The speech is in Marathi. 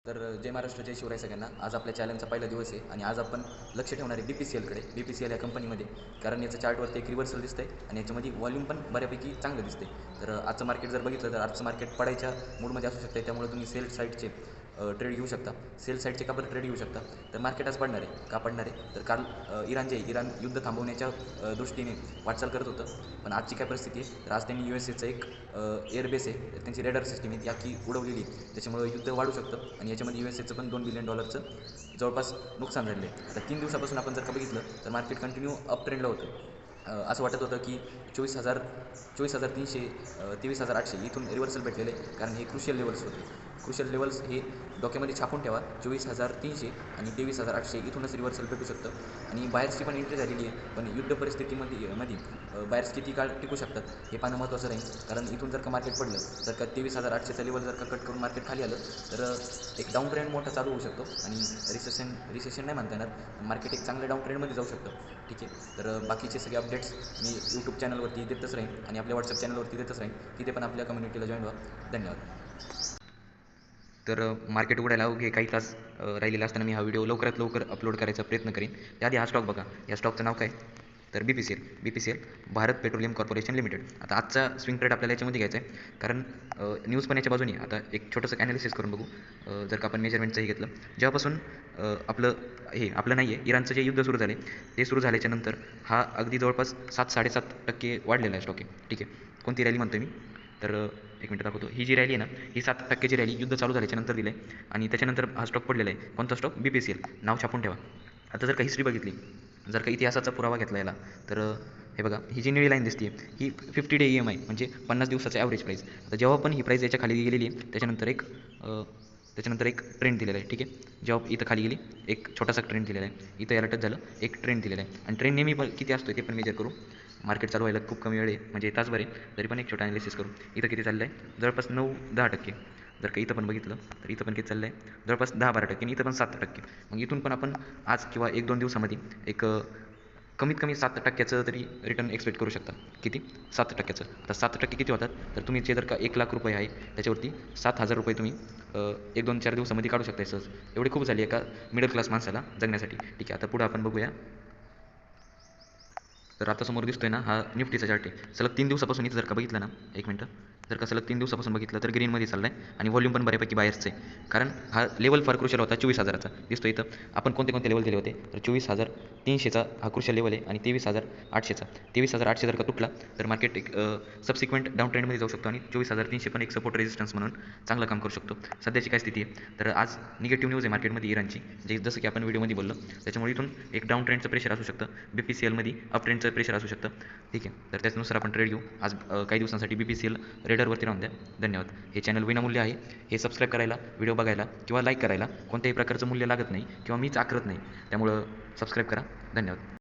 तर जय महाराष्ट्र, जय शिवराय सगळ्यांना. आज आपल्या चॅनलचा पहिला दिवस आहे आणि आज आपण लक्ष ठेवणार आहे BPCLकडे. BPCL या कंपनीमध्ये, कारण याचं चार्टवरती एक रिव्हर्सल दिसतं आहे आणि याच्यामध्ये व्हॉल्यूम पण बऱ्यापैकी चांगलं दिसते. तर आजचं मार्केट जर बघितलं तर आजचं मार्केट पडायच्या मूडमध्ये असू शकते, त्यामुळे तुम्ही सेल साईडचे ट्रेड घेऊ शकता. सेल साईडचे का बरं ट्रेड घेऊ शकता, तर मार्केट आज पडणार आहे. का पडणार आहे, तर काल इराण युद्ध थांबवण्याच्या दृष्टीने वाटचाल करत होतं, पण आजची काय परिस्थिती आहे, तर आज त्यांनी USAचं एक एअरबेस आहे, त्यांची रेडर सिस्टीम आहे ती अख्खी उडवलेली, त्याच्यामुळे युद्ध वाढू शकतं आणि याच्यामध्ये USAचं पण $2 बिलियन जवळपास नुकसान झालेलं आहे. आता 3 दिवसापासून आपण जर का बघितलं तर मार्केट कंटिन्यू अप ट्रेंडला होतं. असं वाटत होतं की 24,300 23,800 इथून रिव्हर्सल भेटलेले, कारण हे क्रुशियल लेवल्स होते. क्रुशियल लेवल्स हे डोक्यामध्ये छापून ठेवा, 24,300 आणि 23,800 इथूनच रिव्हर्सल भेटू शकतं. आणि बायर्सची पण एंट्री झालेली आहे, पण युद्ध परिस्थितीमध्ये बायर्स किती काळ टिकू शकतात हे पाहणं महत्त्वाचं राहील. कारण इथून जर का मार्केट पडलं, जर का 23,800चा लेवल जर का कट करून मार्केट खाली आलं, तर एक डाऊन ट्रेंड मोठा चालू होऊ शकतो आणि रिसेशन नाही म्हणता येणार, मार्केट एक चांगल्या डाऊन ट्रेंडमध्ये जाऊ शकतं. ठीक आहे, तर बाकीचे सगळे अपडेट्स मी यूट्यूब चॅनलवरती देतच राहीन आणि आपल्या व्हॉट्सअप चॅनलवरती देतच राहीन. तिथे पण आपल्या कम्युनिटीला जॉईन व्हा. धन्यवाद. तर मार्केट उघडायला अवघे काही तास राहिलेला असताना मी हा व्हिडिओ लवकरात लवकर अपलोड करायचा प्रयत्न करीन. त्याआधी हा स्टॉक बघा. या स्टॉकचं नाव काय, तर BPCL Bharat petroleum corporation limited. आता आजचा स्विंग ट्रेड आपल्याला याच्यामध्ये घ्यायचा आहे, कारण न्यूज पण याच्या बाजूने. आता एक छोटंसं ॲनालिसिस करून बघू. जर का आपण मेजरमेंटचं हे घेतलं, जेव्हापासून आपलं नाही आहे, इराणचं जे युद्ध सुरू झाले, ते सुरू झाल्याच्या नंतर हा अगदी जवळपास 7-7.5% वाढलेला आहे स्टॉक आहे. ठीक आहे, कोणती रॅली म्हणतो मी, तर एक मिनटं दाखवतो. ही जी रॅली आहे ना, ही 7%ची रॅली युद्ध चालू झाल्याच्या नंतर दिली आहे आणि त्याच्यानंतर हा स्टॉक पडलेला आहे. कोणता स्टॉक, BPCL, नाव छापून ठेवा. आता जर का हिस्ट्री बघितली, जर का इतिहासाचा पुरावा घेतला याला, तर हे बघा, ही जी निळी लाईन दिसते ही 50 डे EMI म्हणजे 50 दिवसाचं ॲव्हरेज प्राईस. आता जेव्हा पण ही प्राईस याच्या खाली गेलेली आहे, त्याच्यानंतर एक ट्रेंड दिलेला आहे. ठीक आहे, जेव्हा इथं खाली गेली एक छोटासा ट्रेंड दिलेला आहे, इथं याला टच झालं एक ट्रेंड दिलेला आहे. आणि ट्रेंड नेहमी किती असतो ते पण मेजर करू. मार्केट चालू व्हायला खूप कमी वेळ आहे, म्हणजे तासभर आहे, तरी पण एक छोटा ॲनालिसिस करू. इथं किती चाललं आहे, जवळपास 9-10%. जर का इथं पण बघितलं तर इथं पण किती चाललं आहे, जवळपास 10-12% आणि इथं पण 7%. मग इथून पण आपण आज किंवा 1-2 दिवसामध्ये एक कमीत कमी 7%चं तरी रिटर्न एक्सपेक्ट करू शकता. किती, 7%चं. आता 7% किती होतात, तर तुम्ही जे जर का 1,00,000 रुपये आहे त्याच्यावरती 7,000 रुपये तुम्ही 1-2-4 दिवसामध्ये काढू शकता सहज. एवढी खूप झाली एका मिडल क्लास माणसाला जगण्यासाठी. ठीक आहे, आता पुढं आपण बघूया. तर आता समोर दिसतोय ना, हा निफ्टीचा चार्ट आहे. सलग 3 दिवसापासून इथं जर का बघितलं ना, एक मिनटं, जर का सलग 3 दिवसापासून बघितलं तर ग्रीनमध्ये चालला आहे आणि व्हॉल्यूम पण बऱ्यापैकी बाहेरचं आहे. कारण हा लेवल फार क्रुशियल होता 24,000चा. दिसतो इथं आपण कोणते कोणते लेवल दिले होते, तर 24,300चा हा क्रुशियल लेवल आहे आणि 23,800चा. 23,800 जर का तुटला तर मार्केट एक सबसिक्वेंट डाऊन ट्रेंडमध्ये जाऊ शकतो आणि 24,300 पण एक सपोर्ट रेजिस्टन्स म्हणून चांगलं काम करू शकतो. सध्याची काय स्थिती आहे, तर आज निगेटिव्ह न्यूज आहे मार्केटमध्ये इराणची, जे जसं की आपण व्हिडिओमध्ये बोललो, त्याच्यामुळे इथून एक डाऊन ट्रेंडचं प्रेशर असू शकतं. BPCLमध्ये अप ट्रेंडचं प्रेशर असू शकतं. ठीक आहे, तर त्याच्यानुसार आपण ट्रेड घेऊ. आज काही दिवसांसाठी BPCL रेडरवरती राहून द्या. धन्यवाद. हे चॅनल विनामूल्य आहे. हे सबस्क्राईब करायला, व्हिडिओ बघायला किंवा लाईक करायला कोणत्याही प्रकारचं मूल्य लागत नाही किंवा मीच आकारत नाही, त्यामुळं सबस्क्राईब करा. धन्यवाद.